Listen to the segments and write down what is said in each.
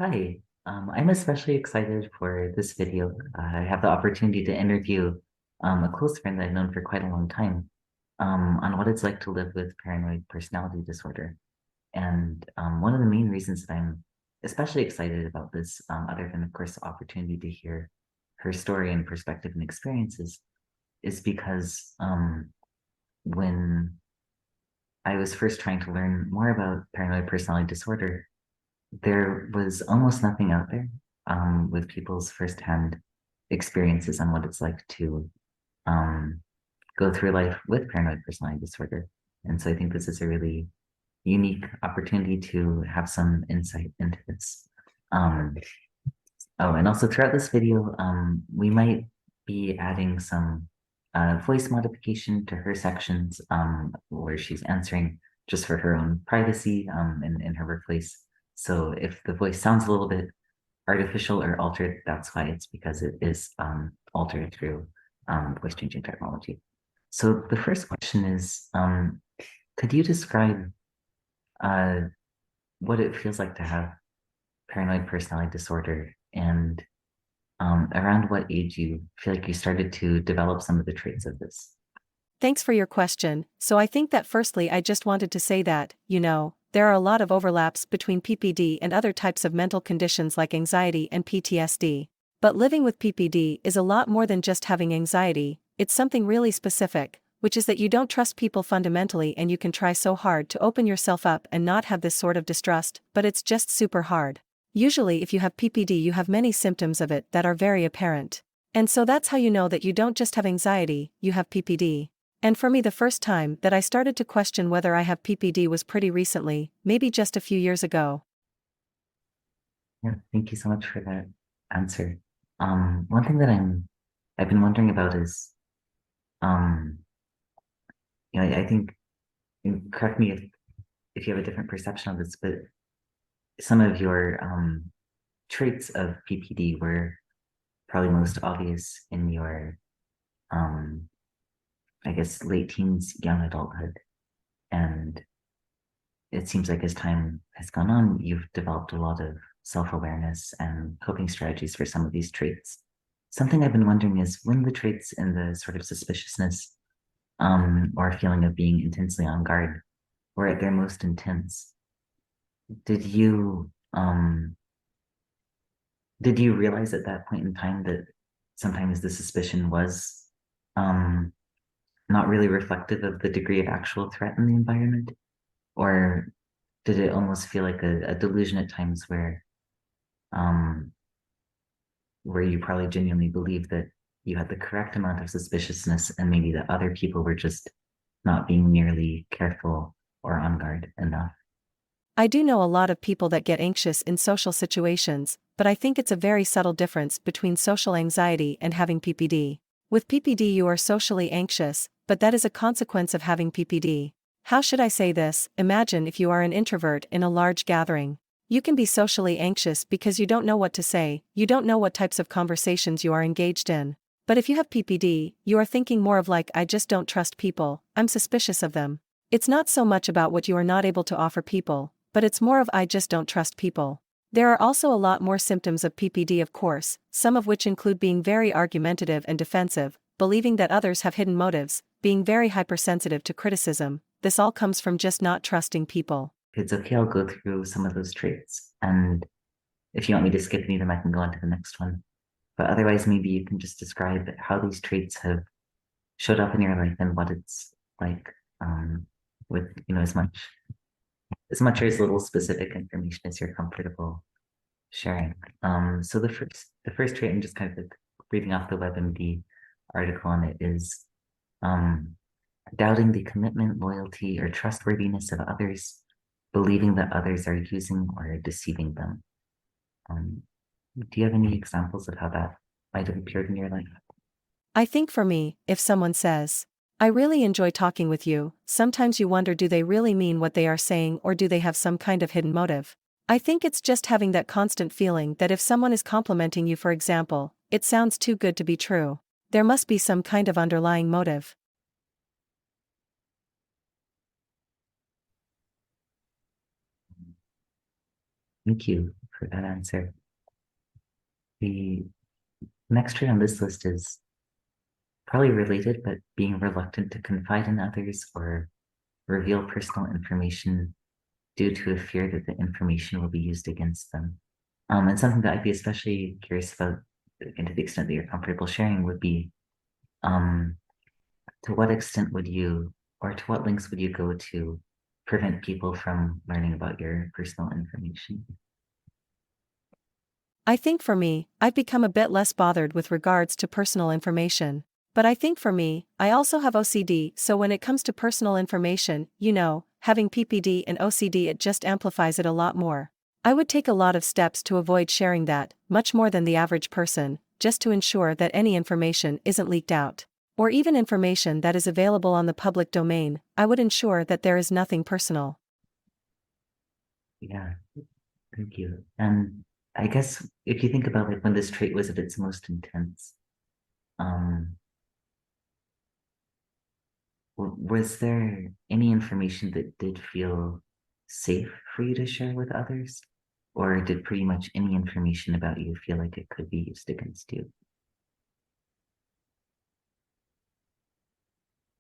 Hi, I'm especially excited for this video. I have the opportunity to interview a close friend that I've known for quite a long time on what it's like to live with paranoid personality disorder. And one of the main reasons that I'm especially excited about this, other than, of course, the opportunity to hear her story and perspective and experiences, is because when I was first trying to learn more about paranoid personality disorder, there was almost nothing out there with people's firsthand experiences on what it's like to um, go through life with paranoid personality disorder. And so I think this is a really unique opportunity to have some insight into this. Um, oh, and also throughout this video, we might be adding some voice modification to her sections where she's answering just for her own privacy in her workplace. So if the voice sounds a little bit artificial or altered, that's why. It's because it is altered through voice changing technology. So the first question is, could you describe uh, what it feels like to have paranoid personality disorder and around what age you feel like you started to develop some of the traits of this? Thanks for your question. So I think that firstly I just wanted to say that, there are a lot of overlaps between PPD and other types of mental conditions like anxiety and PTSD. But living with PPD is a lot more than just having anxiety, it's something really specific, which is that you don't trust people fundamentally and you can try so hard to open yourself up and not have this sort of distrust, but it's just super hard. Usually if you have PPD you have many symptoms of it that are very apparent. And so that's how you know that you don't just have anxiety, you have PPD. And for me the first time that I started to question whether I have PPD was pretty recently, maybe just a few years ago. Yeah, thank you so much for that answer. One thing that I've been wondering about is, um, I think, and correct me if you have a different perception of this, but some of your traits of PPD were probably most obvious in your, um, I guess, late teens, young adulthood. And it seems like as time has gone on, you've developed a lot of self-awareness and coping strategies for some of these traits. Something I've been wondering is when the traits and the sort of suspiciousness or feeling of being intensely on guard were at their most intense, did you did you realize at that point in time that sometimes the suspicion was um, not really reflective of the degree of actual threat in the environment? Or did it almost feel like a delusion at times um, where you probably genuinely believed that you had the correct amount of suspiciousness and maybe that other people were just not being nearly careful or on guard enough? I do know a lot of people that get anxious in social situations, but I think it's a very subtle difference between social anxiety and having PPD. With PPD you are socially anxious, but that is a consequence of having PPD. How should I say this? Imagine if you are an introvert in a large gathering. You can be socially anxious because you don't know what to say, you don't know what types of conversations you are engaged in. But if you have PPD, you are thinking more of like I just don't trust people, I'm suspicious of them. It's not so much about what you are not able to offer people, but it's more of I just don't trust people. There are also a lot more symptoms of PPD of course, some of which include being very argumentative and defensive, believing that others have hidden motives, being very hypersensitive to criticism. This all comes from just not trusting people. If it's okay, I'll go through some of those traits. And if you want me to skip any of them, I can go on to the next one. But otherwise, maybe you can just describe how these traits have showed up in your life and what it's like with, as much or as little specific information as you're comfortable sharing. So the first trait, I'm just kind of like reading off the WebMD article on it, is um, doubting the commitment, loyalty, or trustworthiness of others, believing that others are using or deceiving them. Um, do you have any examples of how that might have appeared in your life? I think for me, if someone says, I really enjoy talking with you, sometimes you wonder do they really mean what they are saying or do they have some kind of hidden motive? I think it's just having that constant feeling that if someone is complimenting you, for example, it sounds too good to be true. There must be some kind of underlying motive. Thank you for that answer. The next trait on this list is probably related, but being reluctant to confide in others or reveal personal information due to a fear that the information will be used against them. And something that I'd be especially curious about, and to the extent that you're comfortable sharing, would be um, to what extent would you, or to what lengths would you go to prevent people from learning about your personal information? I think for me, I've become a bit less bothered with regards to personal information. But I think for me, I also have OCD, so when it comes to personal information, having PPD and OCD, it just amplifies it a lot more. I would take a lot of steps to avoid sharing that, much more than the average person, just to ensure that any information isn't leaked out. Or even information that is available on the public domain, I would ensure that there is nothing personal. Yeah, thank you. And I guess if you think about like when this trait was at its most intense, um, was there any information that did feel safe for you to share with others? Or did pretty much any information about you feel like it could be used against you?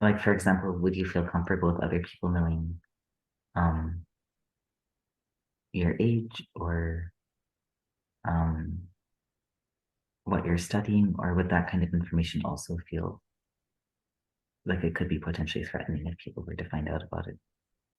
Like, for example, would you feel comfortable with other people knowing um, your age or um, what you're studying, or would that kind of information also feel like it could be potentially threatening if people were to find out about it?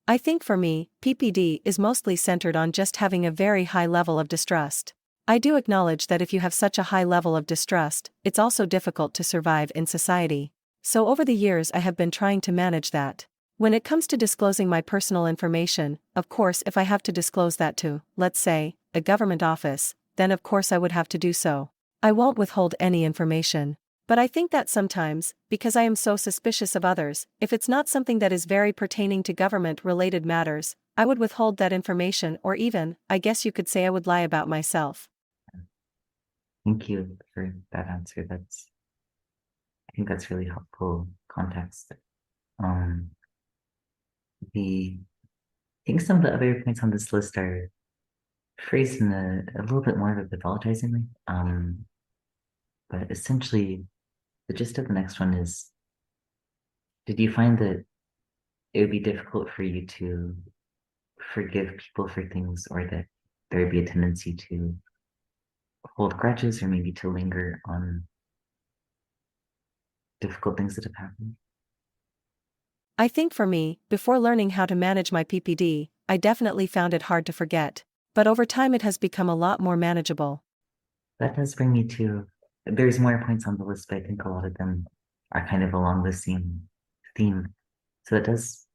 I think for me, PPD is mostly centered on just having a very high level of distrust. I do acknowledge that if you have such a high level of distrust, it's also difficult to survive in society. So over the years I have been trying to manage that. When it comes to disclosing my personal information, of course if I have to disclose that to, let's say, a government office, then of course I would have to do so. I won't withhold any information. But I think that sometimes, because I am so suspicious of others, if it's not something that is very pertaining to government-related matters, I would withhold that information, or even, I guess you could say, I would lie about myself. Thank you for that answer. I think that's really helpful context. Um, I think some of the other points on this list are phrased in a little bit more of a pathologizing way. But essentially, the gist of the next one is, did you find that it would be difficult for you to forgive people for things, or that there would be a tendency to hold grudges or maybe to linger on difficult things that have happened? I think for me, before learning how to manage my PPD, I definitely found it hard to forget. But over time it has become a lot more manageable. That does bring me to, there's more points on the list, but I think a lot of them are kind of along the same theme. So that does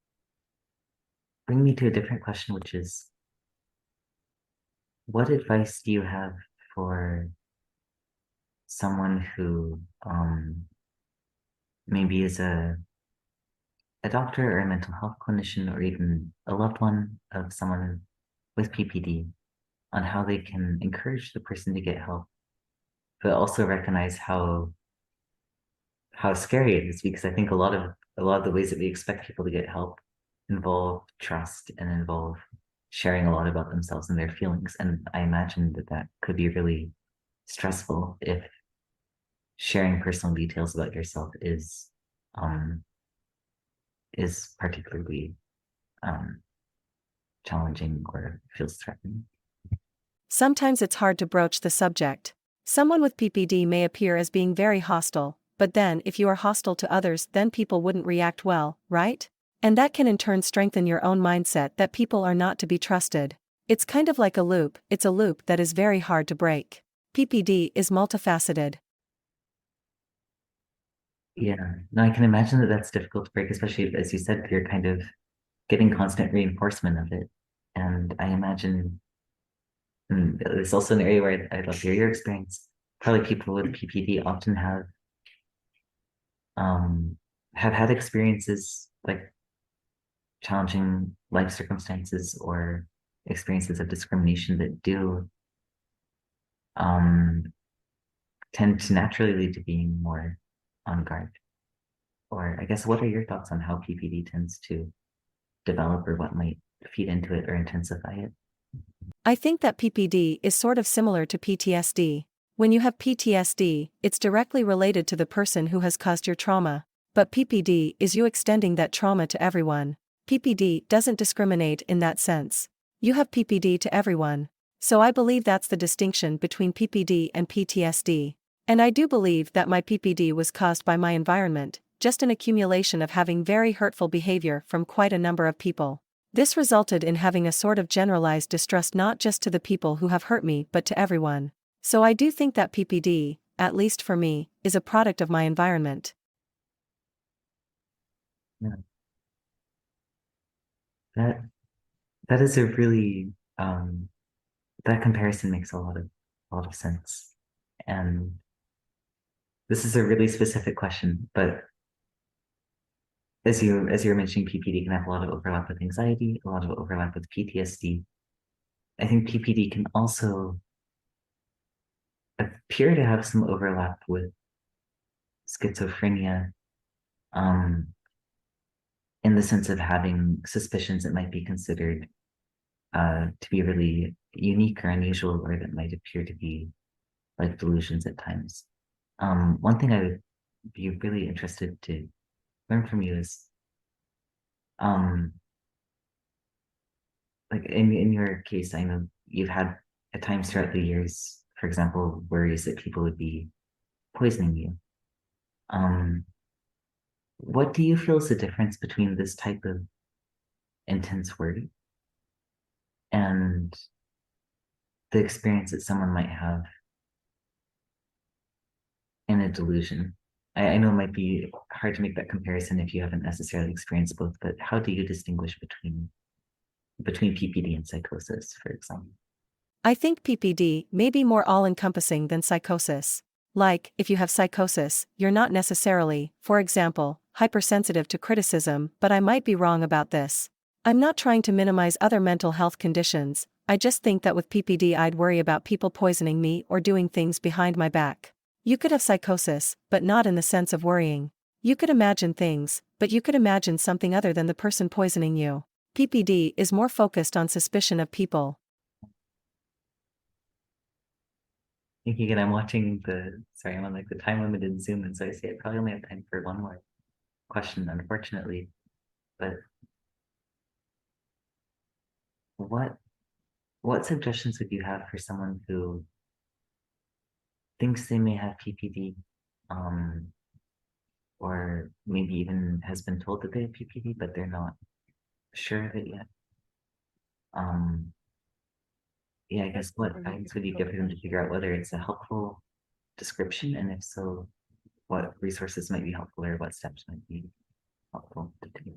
bring me to a different question, which is, what advice do you have for someone who maybe is a doctor or a mental health clinician or even a loved one of someone with PPD, on how they can encourage the person to get help, but also recognize how scary it is, because I think a lot of the ways that we expect people to get help involve trust and involve sharing a lot about themselves and their feelings. And I imagine that that could be really stressful if sharing personal details about yourself um is particularly um challenging or feels threatening. Sometimes it's hard to broach the subject. Someone with PPD may appear as being very hostile, but then if you are hostile to others, then people wouldn't react well, right? And that can in turn strengthen your own mindset that people are not to be trusted. It's kind of like a loop, it's a loop that is very hard to break. PPD is multifaceted. Yeah, no, I can imagine that that's difficult to break, especially as you said, you're kind of getting constant reinforcement of it. And I imagine it's also an area where I'd love to hear your experience. Probably people with PPD often um, have had experiences like challenging life circumstances or experiences of discrimination that do um, tend to naturally lead to being more on guard. Or I guess, what are your thoughts on how PPD tends to develop, or what might feed into it or intensify it? I think that PPD is sort of similar to PTSD. When you have PTSD, it's directly related to the person who has caused your trauma. But PPD is you extending that trauma to everyone. PPD doesn't discriminate in that sense. You have PPD to everyone. So I believe that's the distinction between PPD and PTSD. And I do believe that my PPD was caused by my environment, just an accumulation of having very hurtful behavior from quite a number of people. This resulted in having a sort of generalized distrust not just to the people who have hurt me but to everyone. So I do think that PPD, at least for me, is a product of my environment. Yeah, that that is a really that comparison makes a lot of sense. And this is a really specific question, but as you were mentioning, PPD can have a lot of overlap with anxiety, a lot of overlap with PTSD. I think PPD can also appear to have some overlap with schizophrenia, um, in the sense of having suspicions that might be considered to be really unique or unusual, or that might appear to be like delusions at times. One thing I would be really interested to learn from you is, um, like in your case, I know you've had at times throughout the years, for example, worries that people would be poisoning you. Um, what do you feel is the difference between this type of intense worry and the experience that someone might have in a delusion? I know it might be hard to make that comparison if you haven't necessarily experienced both, but how do you distinguish between PPD and psychosis, for example? I think PPD may be more all-encompassing than psychosis. Like, if you have psychosis, you're not necessarily, for example, hypersensitive to criticism, but I might be wrong about this. I'm not trying to minimize other mental health conditions, I just think that with PPD I'd worry about people poisoning me or doing things behind my back. You could have psychosis, but not in the sense of worrying. You could imagine things, but you could imagine something other than the person poisoning you. PPD is more focused on suspicion of people. Thinking again, I'm watching sorry, I'm on like the time limited Zoom, and so I see I probably only have time for one more question, unfortunately. But what what suggestions would you have for someone who thinks they may have PPD, um, or maybe even has been told that they have PPD, but they're not sure of it yet? Um, yeah, I guess what guidance would you give them to figure out whether it's a helpful description, and if so, what resources might be helpful or what steps might be helpful to take?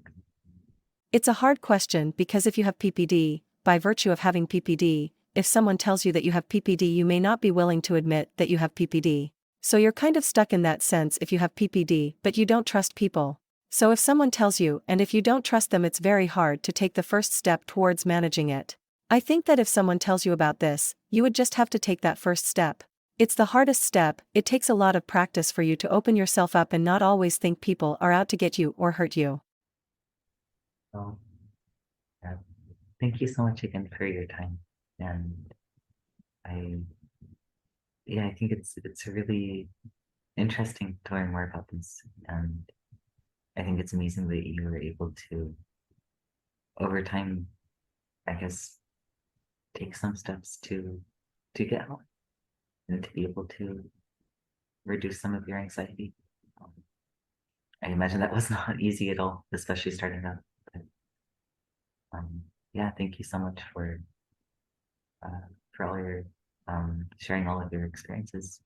It's a hard question because if you have PPD, by virtue of having PPD, if someone tells you that you have PPD, you may not be willing to admit that you have PPD. So you're kind of stuck in that sense if you have PPD, but you don't trust people. So if someone tells you, and if you don't trust them, it's very hard to take the first step towards managing it. I think that if someone tells you about this, you would just have to take that first step. It's the hardest step, it takes a lot of practice for you to open yourself up and not always think people are out to get you or hurt you. So, yeah, thank you so much again for your time. And I, yeah, I think it's really interesting to learn more about this. And I think it's amazing that you were able to, over time, I guess, take some steps to get help and to be able to reduce some of your anxiety. Um, I imagine that was not easy at all, especially starting out. But yeah, thank you so much for all your sharing all of your experiences.